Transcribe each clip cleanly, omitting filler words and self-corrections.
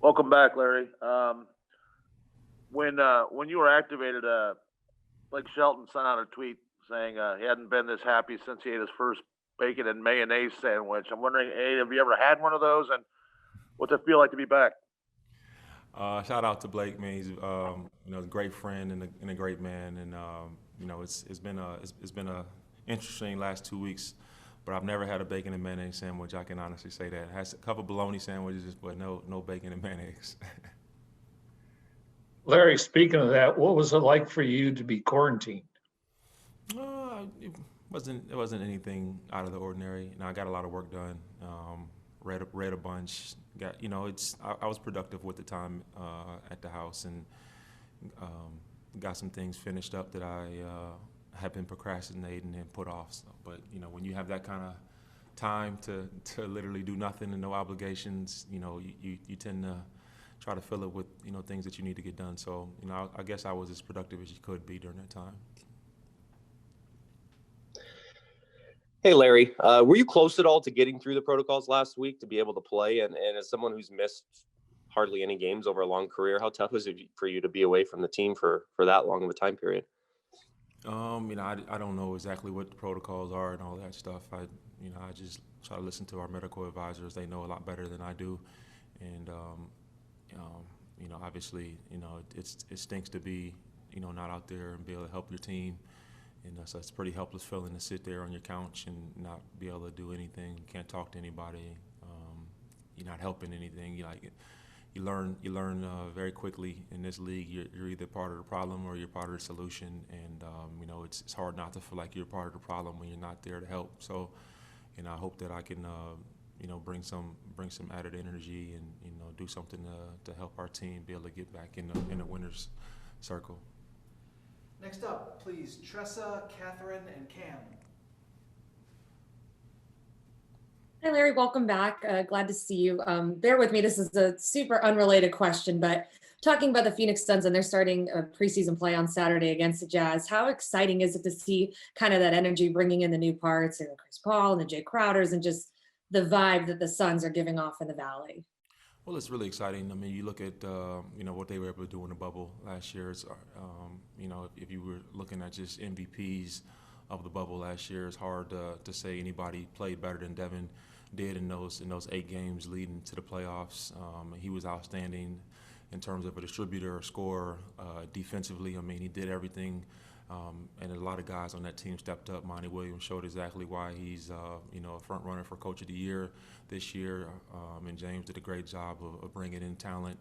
Welcome back, Larry. When you were activated, Blake Shelton sent out a tweet saying he hadn't been this happy since he ate his first bacon and mayonnaise sandwich. I'm wondering, A, have you ever had one of those, and what's it feel like to be back? Shout out to Blake, man. He's a great friend and a great man, and it's been a interesting last 2 weeks. But I've never had a bacon and mayonnaise sandwich. I can honestly say that. Has a couple bologna sandwiches, but no bacon and mayonnaise. Larry, speaking of that, what was it like for you to be quarantined? It wasn't anything out of the ordinary. I got a lot of work done. Read a bunch. I was productive with the time at the house and got some things finished up that I have been procrastinating and put off. So, but when you have that kind of time to literally do nothing and no obligations, you tend to try to fill it with things that you need to get done. So I guess I was as productive as you could be during that time. Hey, Larry, were you close at all to getting through the protocols last week to be able to play? And as someone who's missed hardly any games over a long career, how tough is it for you to be away from the team for that long of a time period? I don't know exactly what the protocols are and all that stuff. I just try to listen to our medical advisors. They know a lot better than I do, and obviously, it stinks to be, not out there and be able to help your team. And so it's a pretty helpless feeling to sit there on your couch and not be able to do anything. You can't talk to anybody. You're not helping anything. You learn very quickly in this league. You're either part of the problem or you're part of the solution. And it's hard not to feel like you're part of the problem when you're not there to help. So, I hope that I can bring some added energy and do something to help our team be able to get back in the winners circle. Next up, please, Tressa, Catherine, and Cam. Hi, Larry. Welcome back. Glad to see you. Bear with me. This is a super unrelated question, but talking about the Phoenix Suns and they're starting a preseason play on Saturday against the Jazz, how exciting is it to see kind of that energy bringing in the new parts and Chris Paul and the Jay Crowders and just the vibe that the Suns are giving off in the Valley? Well, it's really exciting. I mean, you look at what they were able to do in the bubble last year. It's if you were looking at just MVPs of the bubble last year, it's hard to say anybody played better than Devin did in those 8 games leading to the playoffs. He was outstanding in terms of a distributor, a scorer, defensively. I mean, he did everything. And a lot of guys on that team stepped up. Monty Williams showed exactly why he's a front runner for Coach of the Year this year. And James did a great job of bringing in talent,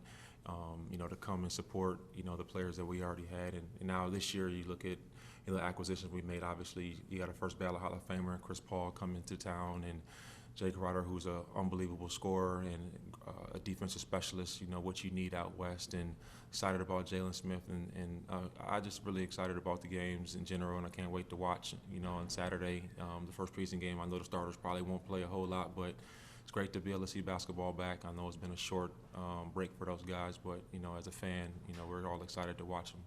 to come and support the players that we already had. And now this year you look at the acquisitions we made. Obviously, you got a first ballot Hall of Famer, Chris Paul, coming to town, and Jay Crowder, who's an unbelievable scorer and a defensive specialist, what you need out west. And excited about Jalen Smith. And I just really excited about the games in general, and I can't wait to watch, on Saturday, the first preseason game. I know the starters probably won't play a whole lot, but it's great to be able to see basketball back. I know it's been a short break for those guys, but, as a fan, we're all excited to watch them.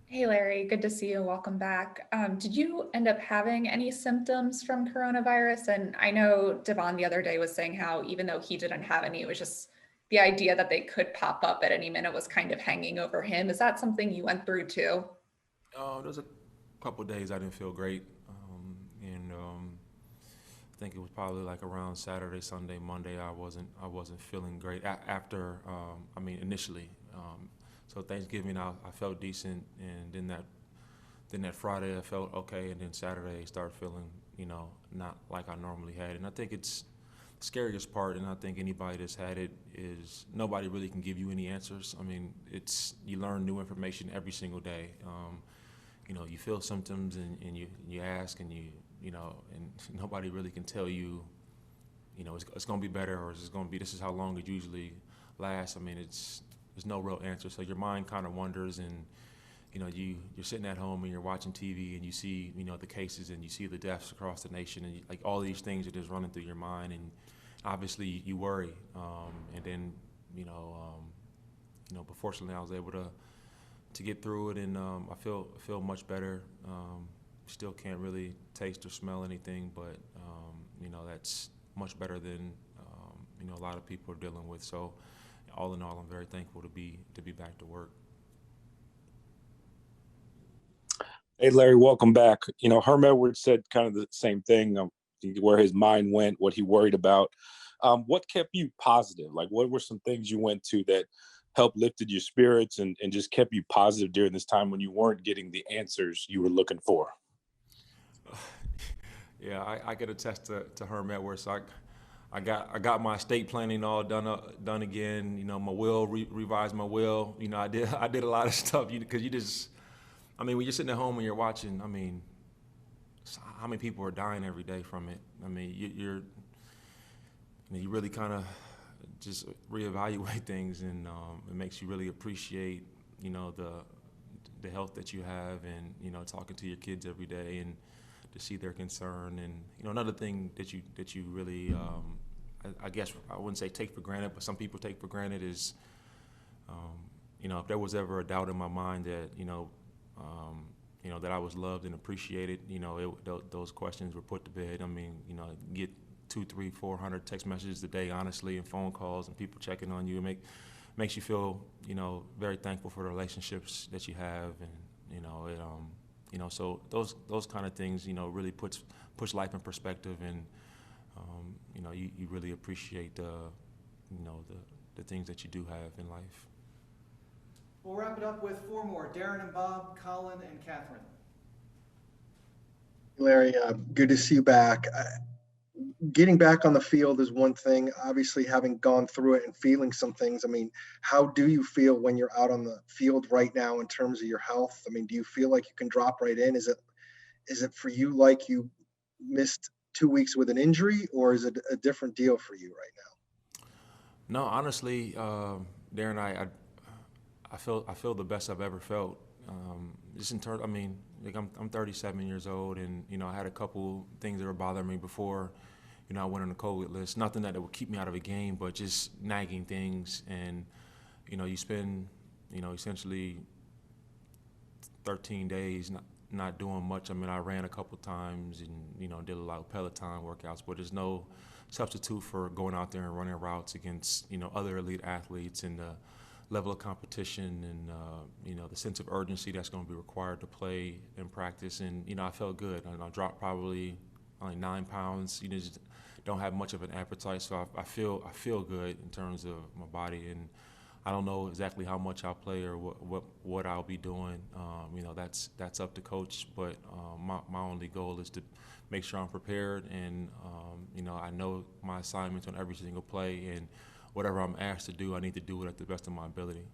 Hey, Larry, good to see you. Welcome back. Did you end up having any symptoms from coronavirus? And I know Devon the other day was saying how even though he didn't have any, it was just the idea that they could pop up at any minute was kind of hanging over him. Is that something you went through too? There's a couple of days I didn't feel great. I think it was probably like around Saturday, Sunday, Monday, I wasn't feeling great initially. So Thanksgiving, I felt decent, and then that Friday I felt okay, and then Saturday I started feeling, not like I normally had. And I think it's the scariest part, and I think anybody that's had it is nobody really can give you any answers. I mean, you learn new information every single day. You feel symptoms, and you ask, and and nobody really can tell you, it's going to be better, or this is how long it usually lasts. I mean, there's no real answer. So your mind kind of wanders, and you're sitting at home and you're watching TV and you see the cases and you see the deaths across the nation, and like all these things are just running through your mind, and obviously you worry. And then but fortunately I was able to get through it, and I feel much better. Still can't really taste or smell anything, but that's much better than a lot of people are dealing with. So all in all, I'm very thankful to be back to work. Hey, Larry, welcome back. Herm Edwards said kind of the same thing, where his mind went, what he worried about. What kept you positive? Like, what were some things you went to that helped lifted your spirits and just kept you positive during this time when you weren't getting the answers you were looking for? Yeah, I could attest to Herm Edwards. I got my estate planning all done again. My will, revised my will. I did a lot of stuff because when you're sitting at home and you're watching, how many people are dying every day from it? You really kind of just reevaluate things, and it makes you really appreciate, the health that you have, and talking to your kids every day and to see their concern. And another thing that you really, I guess I wouldn't say take for granted, but some people take for granted is, if there was ever a doubt in my mind that that I was loved and appreciated, those questions were put to bed. Get 200, 300, 400 text messages a day, honestly, and phone calls and people checking on you. It makes you feel, very thankful for the relationships that you have, and so those kind of things, really push life in perspective, and you really appreciate the things that you do have in life. We'll wrap it up with 4 more: Darren and Bob, Colin and Catherine. Larry, good to see you back. Getting back on the field is one thing. Obviously, having gone through it and feeling some things, how do you feel when you're out on the field right now in terms of your health? Do you feel like you can drop right in? Is it for you like you missed 2 weeks with an injury, or is it a different deal for you right now? No, honestly, Darren, I feel the best I've ever felt. Just in terms, I'm 37 years old, and I had a couple things that were bothering me before, I went on the COVID list. Nothing that would keep me out of a game, but just nagging things. And you spend, essentially 13 days not doing much. I ran a couple times and did a lot of Peloton workouts, but there's no substitute for going out there and running routes against other elite athletes, and the level of competition, and the sense of urgency that's going to be required to play and practice. And I felt good. I dropped probably only 9 pounds. Just don't have much of an appetite, so I feel good in terms of my body. And I don't know exactly how much I'll play or what I'll be doing. That's up to coach. But my only goal is to make sure I'm prepared, and I know my assignments on every single play, and whatever I'm asked to do, I need to do it at the best of my ability.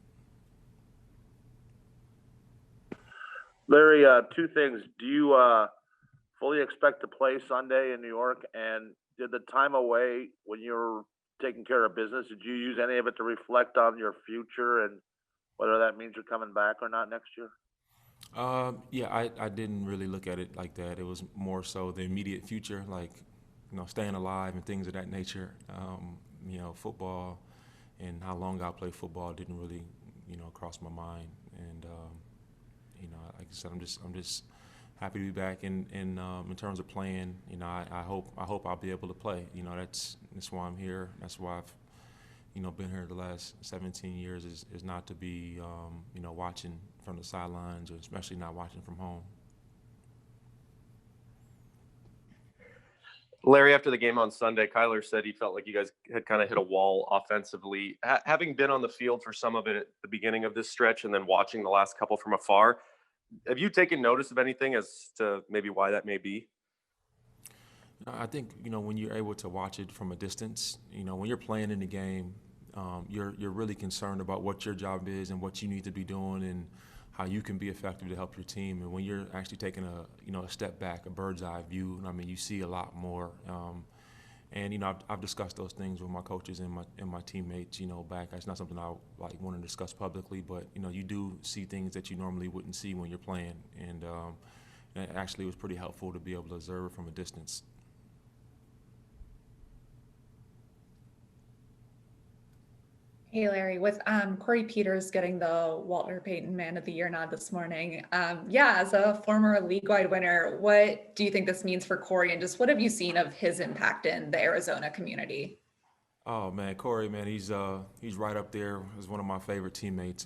Larry, 2 things. Do you fully expect to play Sunday in New York? And did the time away when you were taking care of business, did you use any of it to reflect on your future and whether that means you're coming back or not next year? Yeah, I didn't really look at it like that. It was more so the immediate future, like, staying alive and things of that nature. Football and how long I'll play football didn't really, cross my mind. And, like I said, I'm just happy to be back. And in terms of playing, I hope I'll be able to play. That's why I'm here. That's why I've, been here the last 17 years is not to be, watching from the sidelines, or especially not watching from home. Larry, after the game on Sunday, Kyler said he felt like you guys had kind of hit a wall offensively. Having been on the field for some of it at the beginning of this stretch and then watching the last couple from afar, have you taken notice of anything as to maybe why that may be? I think, when you're able to watch it from a distance, when you're playing in the game, you're really concerned about what your job is and what you need to be doing and how you can be effective to help your team. And when you're actually taking a step back, a bird's eye view, you see a lot more. And I've discussed those things with my coaches and my teammates. Back. It's not something I want to discuss publicly, but you do see things that you normally wouldn't see when you're playing. And actually, it was pretty helpful to be able to observe it from a distance. Hey, Larry, with Corey Peters getting the Walter Payton Man of the Year nod this morning, as a former league-wide winner, what do you think this means for Corey, and just what have you seen of his impact in the Arizona community? Oh man, Corey, man, he's right up there as one of my favorite teammates.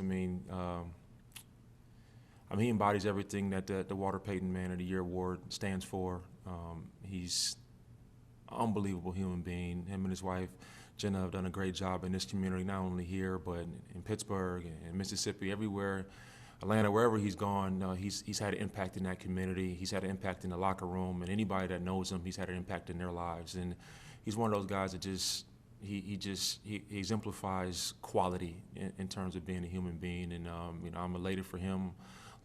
He embodies everything that the Walter Payton Man of the Year award stands for. He's an unbelievable human being. Him and his wife Jenna have done a great job in this community, not only here but in Pittsburgh and Mississippi, everywhere, Atlanta, wherever he's gone. He's had an impact in that community. He's had an impact in the locker room, and anybody that knows him, he's had an impact in their lives. And he's one of those guys that he exemplifies quality in terms of being a human being. And I'm elated for him,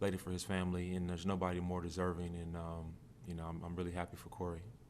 elated for his family, and there's nobody more deserving. And I'm really happy for Corey.